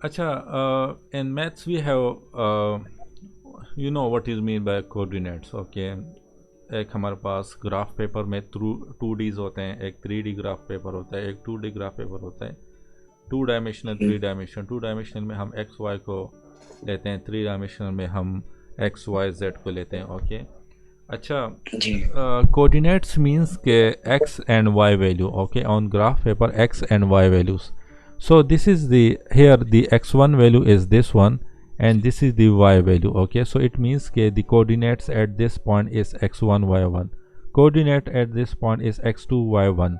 अच्छा, in maths we have you know what is mean by coordinates, okay? एक हमारे पास graph paper में through 2Ds होते हैं, एक 3D ग्राफ पेपर होता है, एक 2D ग्राफ पेपर होता है, 2 डायमेंशनल, 3 डायमेंशनल। 2 डायमेंशनल में हम एक्स वाई को लेते हैं, 3 डायमेंशनल में हम एक्स वाई जेड को लेते हैं, ओके? अच्छा, जी coordinates means के x and y value, okay, on graph paper x and y values. So this is the, here the x1 value is this one and this is the y value, okay? So it means के the coordinates at this point is x1 y1, coordinate at this point is x2 y1।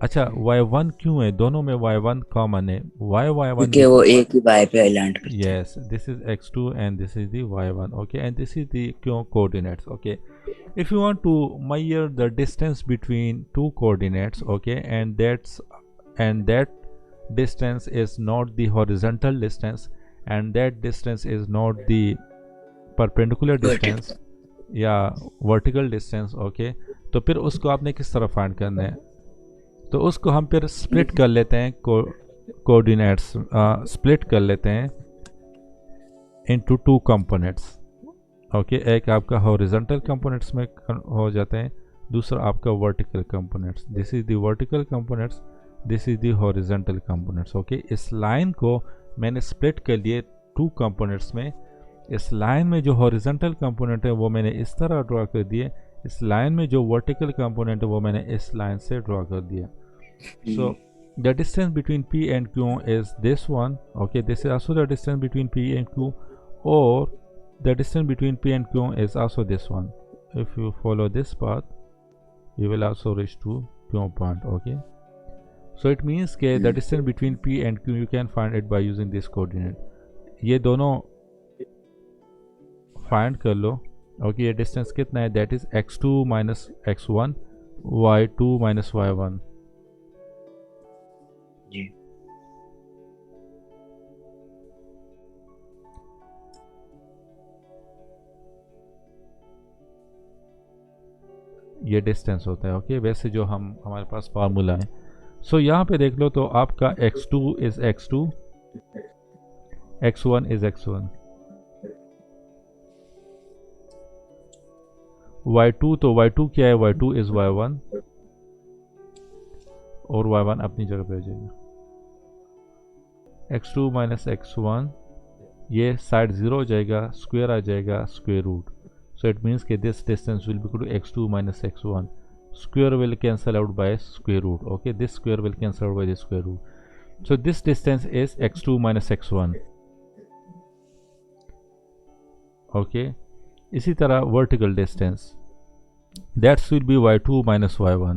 अच्छा, y1 क्यों है? दोनों में y1 common है, why y1? क्योंकि वो एक ही बाय पे लैंड करते हैं। Yes, this is x2 and this is the y1, okay, and this is the coordinates, okay? If you want to measure the distance between two coordinates, okay, and that distance is not the horizontal distance and that distance is not the perpendicular vertical. distance या vertical distance, okay, तो फिर उसको आपने किस तरह find करना है? तो उसको हम फिर स्प्लिट कर लेते हैं, कोऑर्डिनेट्स स्प्लिट कर लेते हैं इनटू टू कंपोनेंट्स, ओके? एक आपका हॉरिजॉन्टल कंपोनेंट्स में हो जाते हैं, दूसरा आपका vertical components. This is the vertical components, this is the horizontal components, okay? इस लाइन को मैंने स्प्लिट कर लिए टू कंपोनेंट्स में। इस लाइन में जो हॉरिजॉन्टल कंपोनेंट है वो मैंने इस तरह ड्रॉ कर दिए, इस लाइन में जो वर्टिकल कंपोनेंट है वो मैंने इस लाइन से ड्रॉ कर दिया। सो the distance between P and Q is this one, okay? This is also the distance between P and Q, or the distance between P and Q is also this one. If you follow this path you will also reach to Q point, okay? So it means के the distance between P and Q you can find it by using this coordinate। ये दोनों find कर लो, okay? ये distance कितना है? That is x2 minus x1, y2 minus y1। जी ये distance होता है, ओके? वैसे जो हम हमारे पास फार्मूला है, सो यहाँ पे देख लो तो आपका x2 is x2, x1 is x1, y2 तो y2 क्या है? y2 इज y1 और y1 अपनी जगह पे आ जाएगा। x2 माइनस x1, ये साइड ज़ीरो हो जाएगा, स्क्वायर आ जाएगा, square root. So it means that this distance will be equal to x2 minus x1. Square will cancel out by square root. Okay, this square will cancel out by the square root. So this distance is x2 minus x1. Okay, इसी तरह vertical distance, that will be y2 minus y1.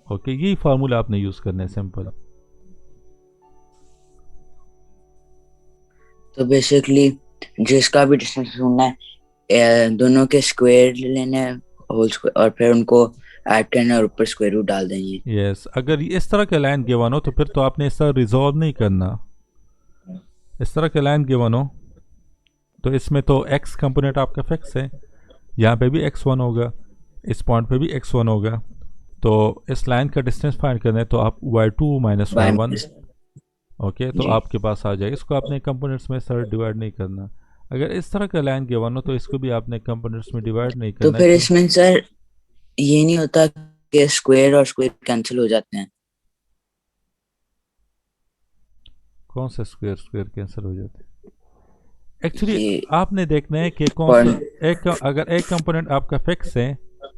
Okay, यही formula आपने use करना है, simple. तो basically जिसका भी distance ढूंढना है दोनों के स्क्वायर लेने हैं होल स्क्वायर और फिर उनको ऐड करना है और ऊपर स्क्वायर रूट डाल देंगे। यस, अगर इस तरह के लाइन गिवन हो तो फिर तो आपने इस तरह रिजॉल्व नहीं करना। इस तरह के लाइन गिवन हो तो इसमें तो x कंपोनेंट आपका फिक्स है, यहाँ पे भी x1 होगा, इस पॉइंट पे भी x1 होगा, तो इस लाइन का डिस्टेंस फाइंड करना है तो आप y2 minus y y1, minus. Okay, तो जी आपके पास आ जाएगा। इसको आपने कंपोनेंट्स में सर डिवाइड नहीं करना। अगर इस तरह का लाइन गिवन हो तो इसको भी आपने कंपोनेंट्स में डिवाइड नहीं तो करना, फिर क्यों? इसमें सर ये नहीं होता कि स्क्वायर और स्क्वायर कैंसिल हो जाते हैं। कौन सा स्क्वायर स्क्वायर कैंसिल हो जाते हैं? एक्चुअली ये आपने देखना है कि कौन सा फॉर्म अगर एक कंपोनेंट आपका फिक्स है,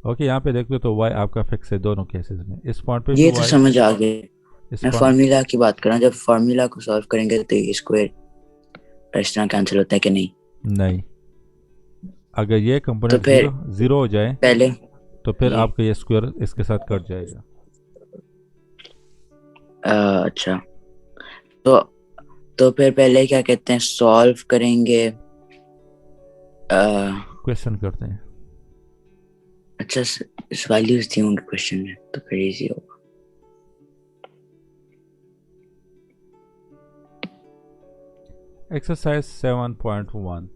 ओके, यहाँ पे देख लो तो y आपका फिक्स है दोनों केसेस में, इस पॉइंट पे भी ये तो y, समझ आ गए। इस मैं पॉइंट। फॉर्मूला की बात कर रहा हूँ, जब फॉर्मूला को सॉल्व करेंगे तो ये स्क्वायर इस तरह कैंसिल होता है कि नहीं? नहीं, अगर ये तो कंपोनेंट फिर ज़ीरो ज़ीरो हो जाए पहले तो फिर जी आपका ये स्क्वायर इसके साथ कट जाएगा। अच्छा तो फिर पहले क्या कहते हैं सॉल्व करेंगे। क्वेश्चन करते हैं। अच्छा इस वैल्यूज दी होंगे क्वेश्चन में तो फिर इजी होगा। Exercise 7.1,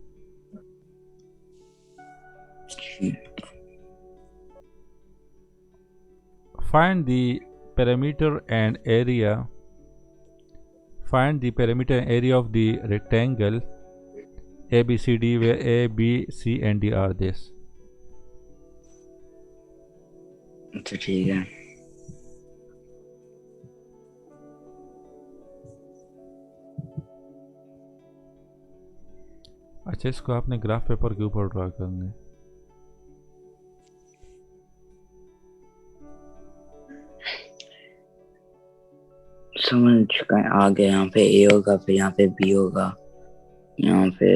find the perimeter and area find the perimeter and area of the rectangle ABCD where A, B, C and D are this. अच्छा ठीक है. अच्छा, इसको आपने ग्राफ पेपर के ऊपर ड्रा करना है. समझ गए. आगे यहाँ पे ए होगा, फिर यहाँ पे बी होगा, यहाँ पे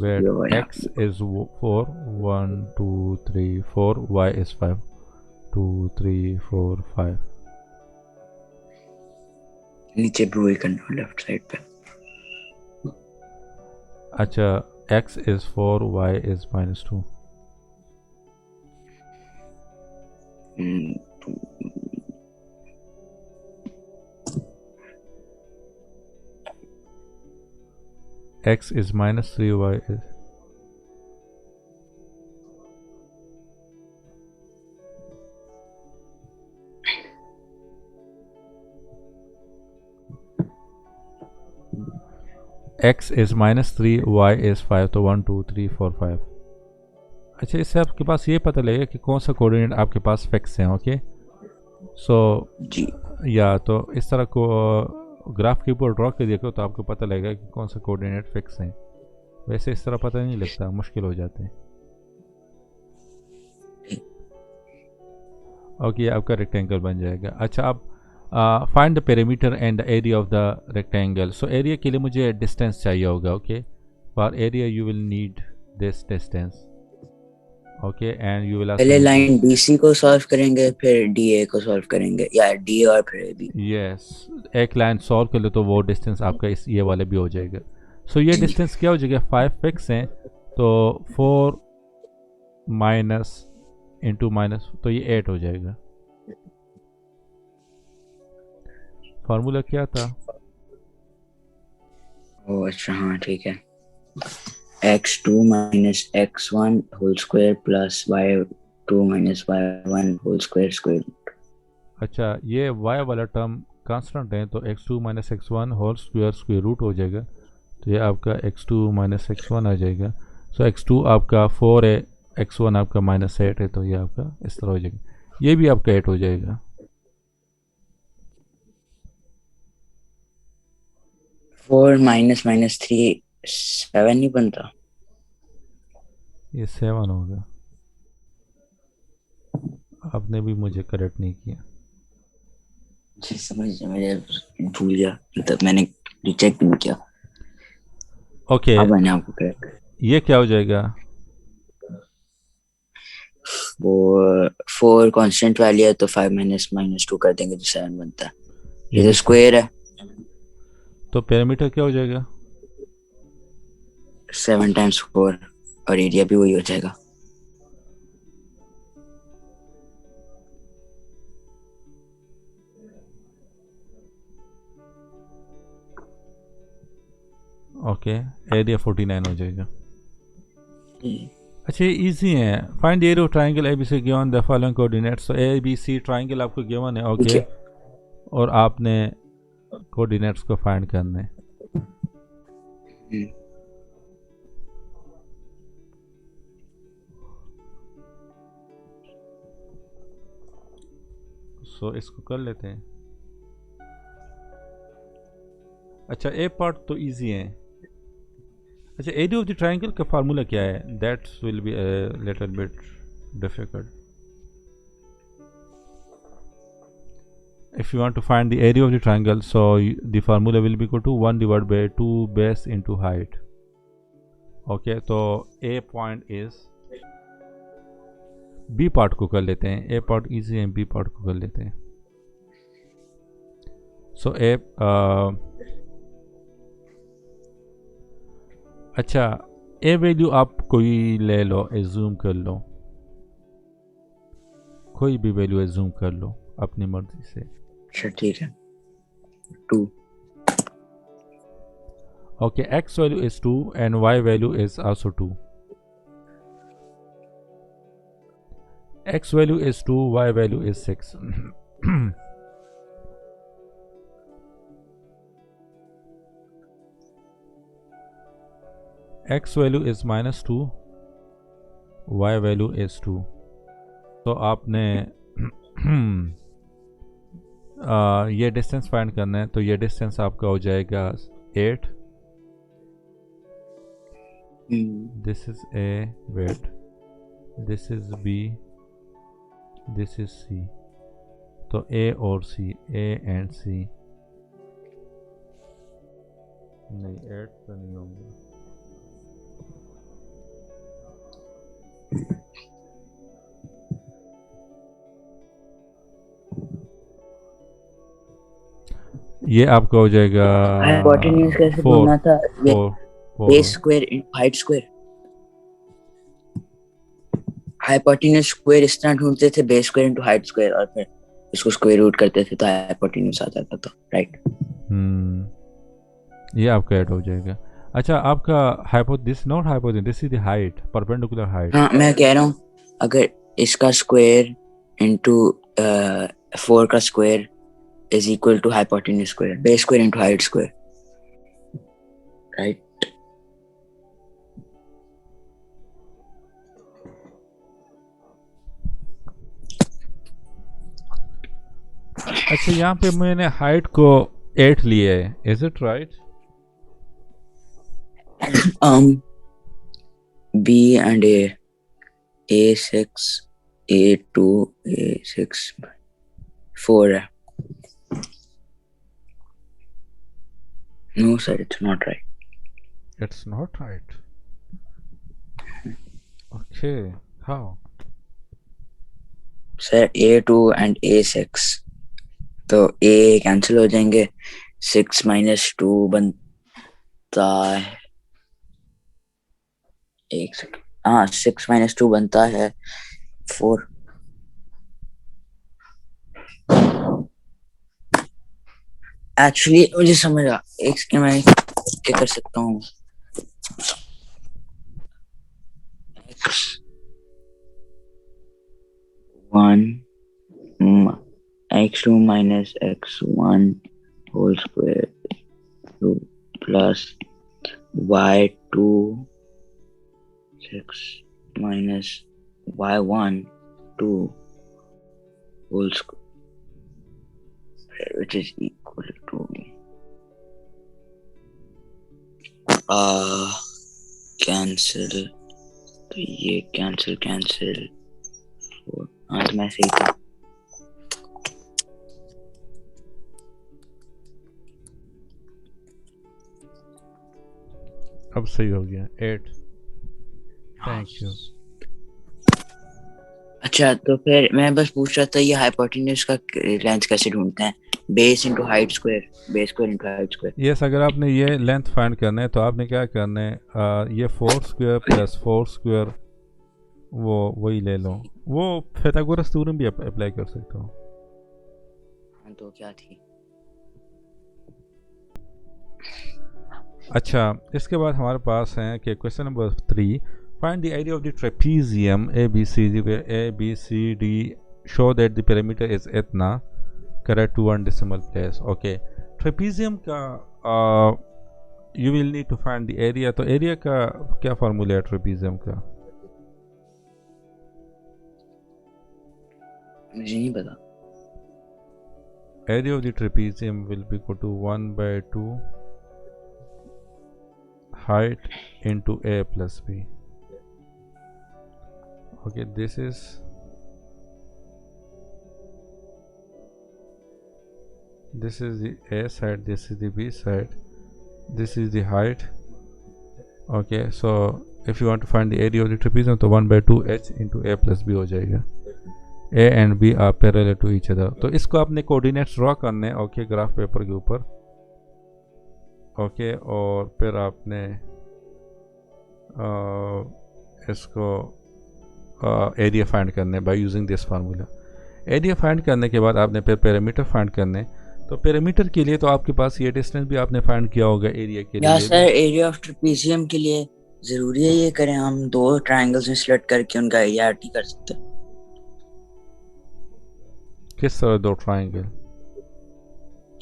where ये होगा, यहाँ x is 4, 1 2 3 4, y is 5, 2 3 4 5. नीचे भी वही करना लेफ्ट साइड पे. अच्छा, x is 4, y is -2. X is -3, y is x is -3, y is 5. तो 1 2 3 4 5. अच्छा, इससे आपके पास ये पता लगेगा कि कौन सा कोऑर्डिनेट आपके पास फिक्स है. ओके, सो जी. या तो इस तरह को ग्राफ के ऊपर ड्रॉ कर देखो तो आपको पता लगेगा कि कौन सा कोऑर्डिनेट फिक्स है. वैसे इस तरह पता नहीं लगता, मुश्किल हो जाते हैं. ओके, आपका रेक्टेंगल बन जाएगा. अच्छा, आप find the perimeter and the area of the rectangle. So area के लिए मुझे डिस्टेंस चाहिए होगा. Okay, for area you will need this distance. Okay, and you will पहले लाइन BC को सॉल्व करेंगे, फिर DA को सॉल्व करेंगे, या DA और फिर AB. यस, एक लाइन सॉल्व कर लो तो वो डिस्टेंस आपका इस ये वाला भी हो जाएगा. सो ये डिस्टेंस क्या हो जाएगा, 5 फिक्स हैं तो 4 माइनस इंटू माइनस तो ये 8 हो जाएगा. फार्मूला क्या था? ओ अच्छा, हाँ ठीक है. x2 minus x1 whole square plus y2 minus y1 whole square square root. अच्छा, ये y वाला टर्म कांस्टेंट है तो x2 minus x1 whole square square root हो जाएगा. तो ये आपका x2 माइनस x1 आ जाएगा. सो x2 आपका 4 है, x1 आपका -8 है, तो ये आपका इस तरह हो जाएगा. ये भी आपका 8 हो जाएगा. 4 minus minus 3 7 नहीं बनता. ये 7 होगा. आपने भी मुझे करेक्ट नहीं किया. जी समझ, मैंने भूल गया, मतलब मैंने रिचेक नहीं किया. ओके, अब मैंने आपको करेक्ट. ये क्या हो जाएगा? वो 4 कांस्टेंट वैल्यू है तो 5 minus minus 2 कर देंगे तो 7 बनता है. ये तो स्क्वायर है तो पेरीमीटर क्या हो जाएगा? 7 times 4 और एरिया भी वही हो जाएगा. ओके, एरिया 49 हो जाएगा. अच्छा, ये इजी है. Find area of triangle ABC given the following coordinates. तो ABC ट्रायंगल आपको गिवन है. ओके, और आपने कोऑर्डिनेट्स को फाइंड करना है. सो इसको कर लेते हैं. अच्छा, ए पार्ट तो इजी है. अच्छा, एरिया ऑफ द ट्रायंगल का फार्मूला क्या है? That's will be little bit difficult. If you want to find the area of the triangle, so the formula will be equal to 1 divided by 2 base into height. Okay, तो A point is, B part को कर लेते हैं. A part easy है, B part को कर लेते हैं. So A अच्छा, A वैल्यू आप कोई ले लो, एज्यूम कर लो, कोई भी वैल्यू एज्यूम कर लो अपनी मर्जी से. अच्छा ठीक है. 2. Okay, x value is 2 and y value is also 2. X value is 2, y value is 6. x value is -2, y value is 2। तो आपने ये डिस्टेंस फाइंड करना है, तो ये डिस्टेंस आपका हो जाएगा 8। This is A wait, this is B, this is C. तो ए और सी, ए एंड सी, नहीं 8 तो नहीं होंगे। ये आपका हो जाएगा हाइपोटेन्यूज कैसे 4 ढूंढना था? ये 4 base square into height square. Hypotenuse square इस तरह ढूंढते थे, base square into height square, और फिर इसको स्क्वायर रूट करते थे तो हाइपोटेन्यूज आ जाता था, राइट? ये आपका ऐड हो जाएगा। अच्छा, आपका hypo this not hypotenuse, this is the height, perpendicular height. हाँ, मैं कह रहा हूँ अगर इसका स्क्वायर इनटू 4 का square is equal to hypotenuse square, base square into height square, right? अच्छा, यहाँ पे मैंने हाइट को 8 लिया है, is it right? B and A6, A2, A6, 4 है। No sir, it's not right. It's not right. Okay, how? Sir, A2 and A6, तो A cancel हो जाएंगे, 6 - 2 बनता है, एक सेकंड, हाँ 6 - 2 बनता है 4। एक्चुअली मुझे समझ आ, एक सेकंड मैं क्या कर सकता हूँ। x2 minus x1 whole square plus y2 6 minus y1 2 whole square, which is equal to cancel, तो ये cancel, हाँ तो मैं सही था। अब सही हो गया 8। Thank you. अच्छा, तो फिर मैं बस पूछ रहा था ये हाइपोटेन्यूज का लेंथ कैसे ढूंढते हैं? Base into height square, base square into height square. Yes, अगर आपने ये लेंथ फाइंड करना है तो आपने क्या करना है, ये 4 स्क्वायर प्लस 4 स्क्वायर वो वही ले लो, वो pythagoras थ्योरम भी अप्लाई कर सकते हो। हाँ तो क्या थी? अच्छा, इसके बाद हमारे पास है कि question number 3, find the area of the trapezium ABCD where ABCD show that the perimeter is इतना, correct to 1 decimal place। Okay, trapezium का you will need to find the area. तो एरिया का क्या फार्मूला है trapezium का? मुझे नहीं पता। Area of the trapezium will be equal to 1/2 height into A plus B. Okay, this is the A side, this is the B side, this is the height. Okay, so if you want to find the area of the trapezium तो 1/2 H into A plus B हो जाएगा। A and B are parallel to each other। तो इसको आपने coordinates draw करने हैं, okay, graph paper के ऊपर। ओके, और फिर आपने इसको एरिया फाइंड करने हैं by using this formula. Area find करने के बाद आपने फिर पैरामीटर फाइंड करने। तो पैरामीटर के लिए तो आपके पास ये डिस्टेंस भी आपने फाइंड किया होगा एरिया के लिए। सर, एरिया ऑफ ट्रेपीजियम के लिए जरूरी है ये करें हम 2 ट्रायंगल्स में स्लिट करके उनका एरिया आर टी कर सकते हैं? किस तरह 2 ट्रायंगल?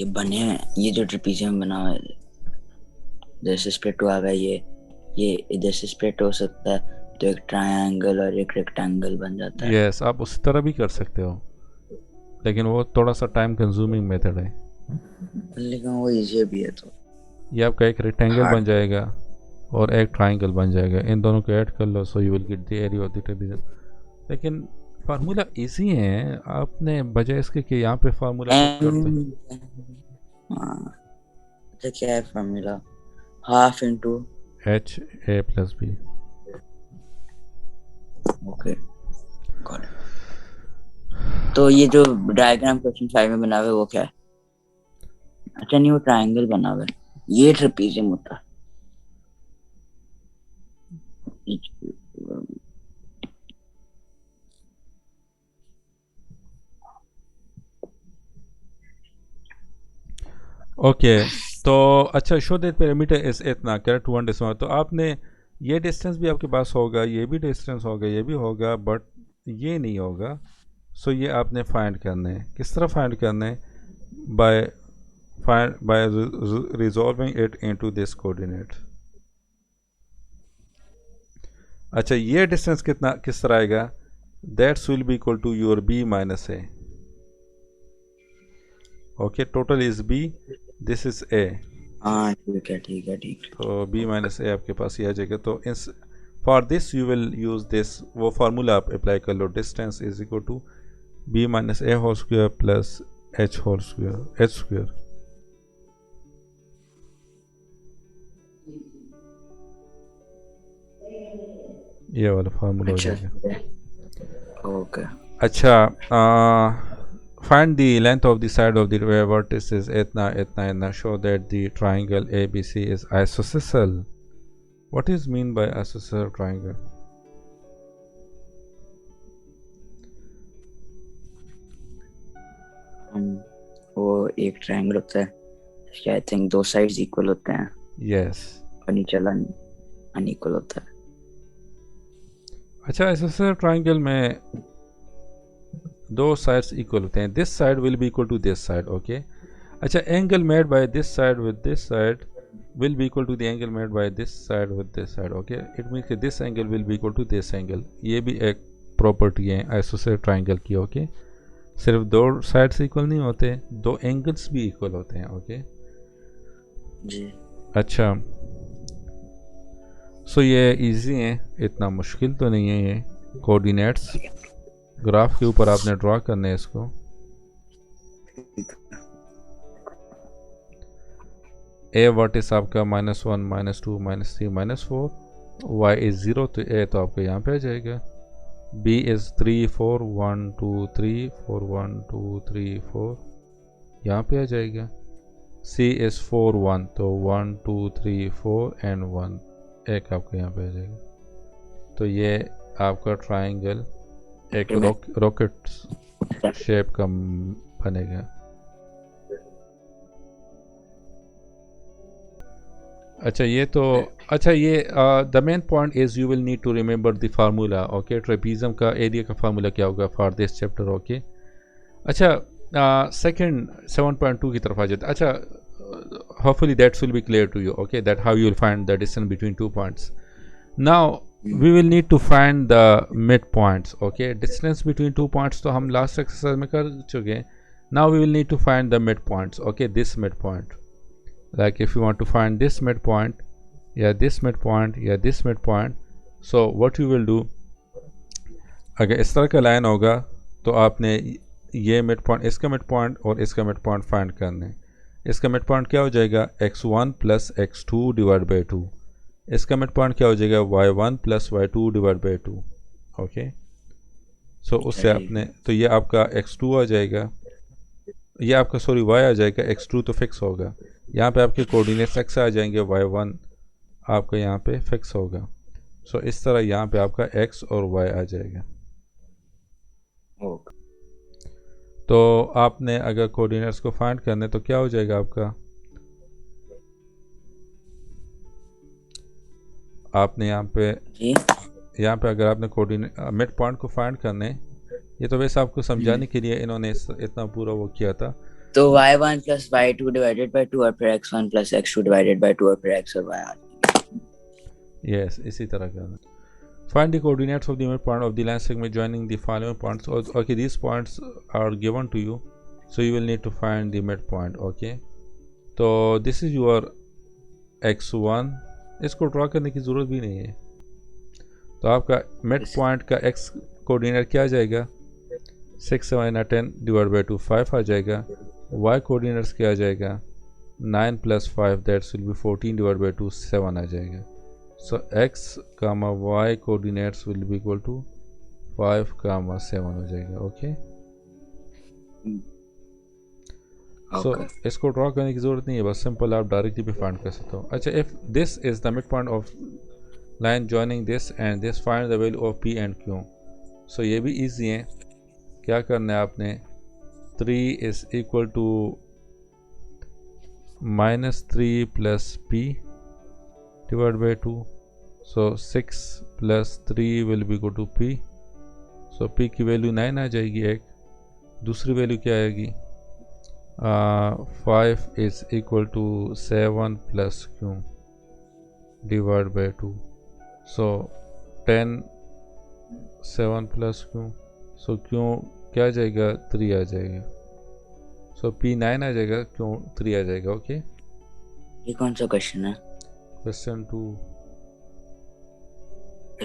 ये बने हैं, ये जो ट्रेपीजियम बना हुआ है जैसे स्प्लिट हुआ है, ये इधर से स्प्लिट हो सकता है, तो एक ट्रायंगल और एक रेक्टेंगल बन जाता है। यस, आप उसी तरह भी कर सकते हो, लेकिन वो थोड़ा सा टाइम कंज्यूमिंग मेथड है। लेकिन वो इजी भी है, तो ये आपका एक रेक्टेंगल बन हार्ड। जाएगा और एक ट्राइंगल बन जाएगा, इन दोनों को ऐड कर लो, so you will get the area of the trapezium. लेकिन फार्मूला इजी है, आपने बजाय इसके कि यहाँ पे फार्मूला पुट करते। हाँ, तो क्या है formula? Half into, H A plus B. Okay got. तो ये जो डायग्राम क्वेश्चन 5 में बना हुआ है वो क्या है? अच्छा नहीं, वो ट्रायंगल बना हुआ है, ये ट्रेपेजियम होता है। ओके, तो अच्छा, शो दैट पैरामीटर इज इतना करेक्ट वन डिस्टेंस, तो आपने ये डिस्टेंस भी आपके पास होगा, ये भी डिस्टेंस होगा, ये भी होगा, बट ये नहीं होगा। सो ये आपने फाइंड करना है। किस तरह फाइंड करना है? By by resolving it into this coordinate. अच्छा, ये डिस्टेंस कितना किस तरह आएगा? That's will be equal to your B minus A. Okay, total is B, this is A, हाँ ठीक है ठीक है ठीक है। तो बी माइनस ए आपके पास ये आ जाएगा। तो इस for this you will use this, वो फार्मूला आप अप्लाई कर लो, distance is equal to b minus a whole square plus h whole square, h square. ये वाला फार्मूला हो अच्छा जाएगा। ओके। अच्छा, find the length of the side of the vertex is इतना इतना इतना, show that the triangle ABC is isosceles. What is mean by isosceles triangle? वो एक ट्रायंगल होता है, इसके आई थिंक दो साइड्स इक्वल होते हैं Yes. और नीचे वाला अनइक्वल होता है। अच्छा, isosceles triangle में दो साइड्स इक्वल होते हैं, this side will be equal to this side. Okay, अच्छा, angle made by this side with this side will be equal to the angle made by this side with this side. Okay, it means that this angle will be equal to this angle. ये भी एक property है isosceles triangle की। Okay, सिर्फ दो sides equal नहीं होते, दो एंगल्स भी इक्वल होते हैं। ओके जी। अच्छा, सो ये इजी है, इतना मुश्किल तो नहीं है। ये कोऑर्डिनेट्स ग्राफ के ऊपर आपने ड्रॉ करने हैं इसको। ए वर्टिस आपका -1 -2 -3 -4, y इज़ 0, तो ए तो आपका यहाँ पे आ जाएगा। b इज़ 3 4 1 2 3 4 1 2 3 4, यहाँ पे आ जाएगा। c इज़ 4 1, तो 1 2 3 4 एंड 1, एक आपका यहाँ पे आ जाएगा। तो ये आपका ट्राइंगल एक रॉकेट शेप का बनेगा। अच्छा, ये तो अच्छा, ये the main point is you will need to remember the formula. Okay, trapezium का एरिया का फार्मूला क्या होगा फॉर दिस चैप्टर। ओके, अच्छा, सेकंड 7.2 की तरफ आ जाते। अच्छा, hopefully that's will be clear to you. Okay, that how you will find the distance between two points. Now we will need to find the mid points. Okay, distance between two points तो हम last exercise में कर चुके हैं। Now we will need to find the mid points. Okay, this mid point, like if you want to find this midpoint, yeah, this midpoint, yeah, this midpoint, so what you will do, अगर इस तरह का line होगा तो आपने ये mid point, इसका mid point और इसका मिड पॉइंट फाइंड करना है। इसका मिड पॉइंट क्या हो जाएगा? x1 plus x2 divide by 2। इसका मिड पॉइंट क्या हो जाएगा? y1 plus y2 divide by 2। Okay, so उससे आपने, तो ये आपका x2 आ जाएगा, ये आपका सॉरी y आ जाएगा, x2 तो फिक्स होगा। यहाँ पे आपके कोऑर्डिनेट्स x आ जाएंगे, y1 आपका यहाँ पे फिक्स होगा। सो इस तरह यहाँ पे आपका x और y आ जाएगा। तो आपने अगर कोऑर्डिनेट्स को फाइंड करने तो क्या हो जाएगा आपका? आपने यहाँ पे अगर आपने कोऑर्डिनेट मिड पॉइंट को फाइंड करने, ये तो वैसे आपको समझाने के लिए इन्होंने इतना पूरा वो किया था। तो y1 plus y2 divided by 2 और फिर x1 plus x2 divided by 2 और फिर x और y आ जाएगा। यस इसी तरह करना. Find the coordinates of the midpoint of the line segment joining the following points. Okay, these points are given to you, so you will need to find the midpoint. Okay, तो this is your x1. इसको draw करने की ज़रूरत भी नहीं है. तो आपका मिड पॉइंट का x कोऑर्डिनेट क्या आ जाएगा? 6 7 10 डिवाइड बाई 2 5 आ जाएगा. y कोऑर्डिनेट्स क्या आ जाएगा? 9 + 5 that's will B 14 divide by 2 7 आ जाएगा. So x comma y coordinates will be equal to 5 comma 7 हो जाएगा. ओके सो इसको ड्रॉ करने की ज़रूरत नहीं है, बस सिंपल आप डायरेक्टली भी फाइंड कर सकते हो. अच्छा, if this is the mid point of line joining this and this, find the value of p and q. सो ये भी ईजी है. क्या करना है आपने? 3 is equal to -3 + p divided by 2. So 6 + 3 will be equal to p. So p की value 9 आ जाएगी एक. दूसरी वैल्यू क्या आएगी? 5 is equal to 7 + q divided by 2. So 10 7 + q. So q क्या आ जाएगा? 3 आ जाएगा. So p 9 आ जाएगा, q 3 आ जाएगा. ओके ये कौन सा क्वेश्चन है? Question 2.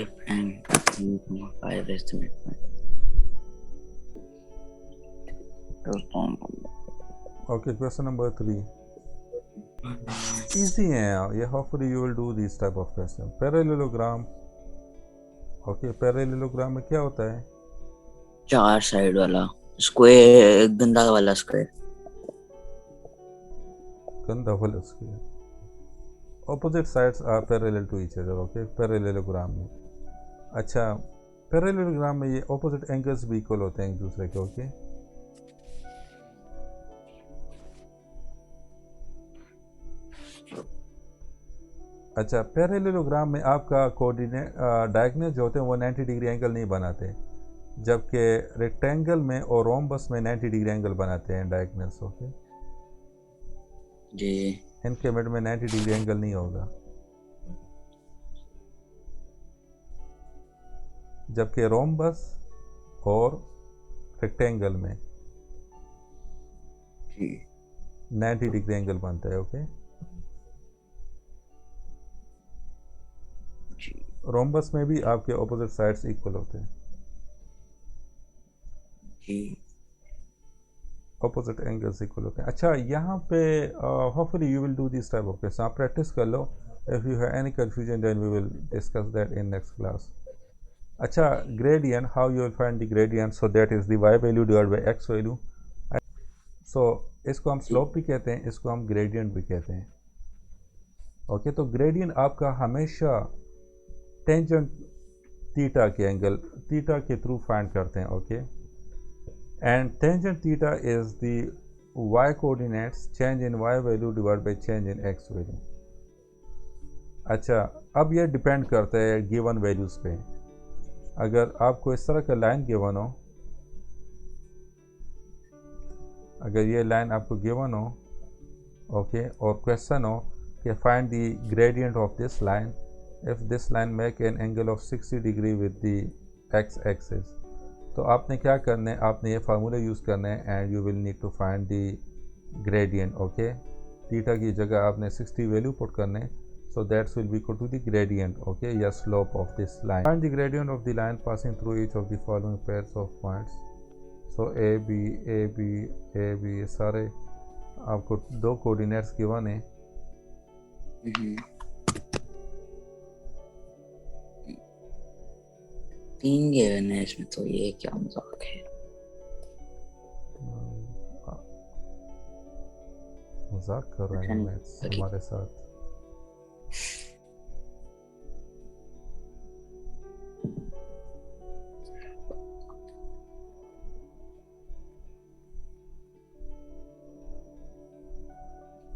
If and 5 is the midpoint. Okay, question number 3. Easy है ये. Hopefully you will do this type of question. Parallelogram. Okay, parallelogram में क्या होता है? 4 साइड वाला स्क्वायर, गंदा वाला स्क्वायर. गंदा वाला square. Opposite sides are parallel to each other. Okay, parallelogram में. अच्छा, पैरेललोग्राम में ये ऑपोजिट एंगल्स भी इक्वल होते हैं एक दूसरे के. ओके अच्छा, पैरेललोग्राम में आपका कोऑर्डिनेट डायगोनल जो होते हैं वो 90 डिग्री एंगल नहीं बनाते, जबकि रेक्टेंगल में और रोम्बस में 90 डिग्री एंगल बनाते हैं डायगोनल्स. ओके जी, इनके मिड में 90 डिग्री एंगल नहीं होगा, जबकि रोम्बस और रेक्टेंगल में 90 डिग्री एंगल बनता है. ओके रोम्बस में भी आपके ऑपोजिट साइड्स इक्वल होते हैं, ऑपोजिट एंगल्स इक्वल होते हैं. अच्छा, यहाँ पे hopefully you will do this type of question. आप प्रैक्टिस कर लो. If you have any confusion then we will discuss that in next class. अच्छा, gradient, how you will find the gradient? So that is the y value divide by x value. So इसको हम slope भी कहते हैं, इसको हम gradient भी कहते हैं. ओके तो ग्रेडियंट आपका हमेशा टेंजेंट थीटा के एंगल थीटा के थ्रू फाइंड करते हैं. Okay and tangent theta is the y coordinates change in y value divide by change in x value. अच्छा, अब ये डिपेंड करता है गिवन वैल्यूज़ पे. अगर आपको इस तरह का लाइन गिवन हो, अगर ये लाइन आपको गिवन हो, ओके और क्वेश्चन हो कि find the gradient of this line if this line make an angle of 60 degree with the x axis, तो आपने क्या करना है? आपने ये फार्मूला यूज़ करना है and you will need to find the gradient. Okay theta की जगह आपने 60 वैल्यू पुट करने है. So that will be equal to the gradient, okay, या slope of this line. Find the gradient of the line passing through each of the following pairs of points. So A B A B A B ये सारे आपको दो coordinates given है. तीन given है इसमें, तो ये क्या मजाक है? मजाक कर रहे हैं मैथ्स हमारे साथ.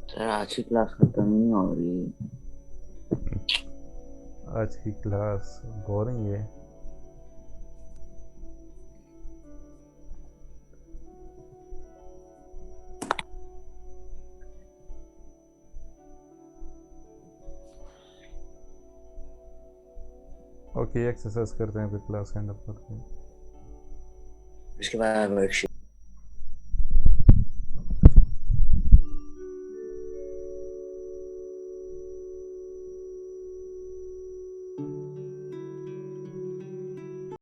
सर आज की क्लास खत्म नहीं हो रही. आज की क्लास बोरिंग है. ओके, एक्सरसाइज करते हैं फिर क्लास एंड अप करते हैं। उसके बाद वर्कशीट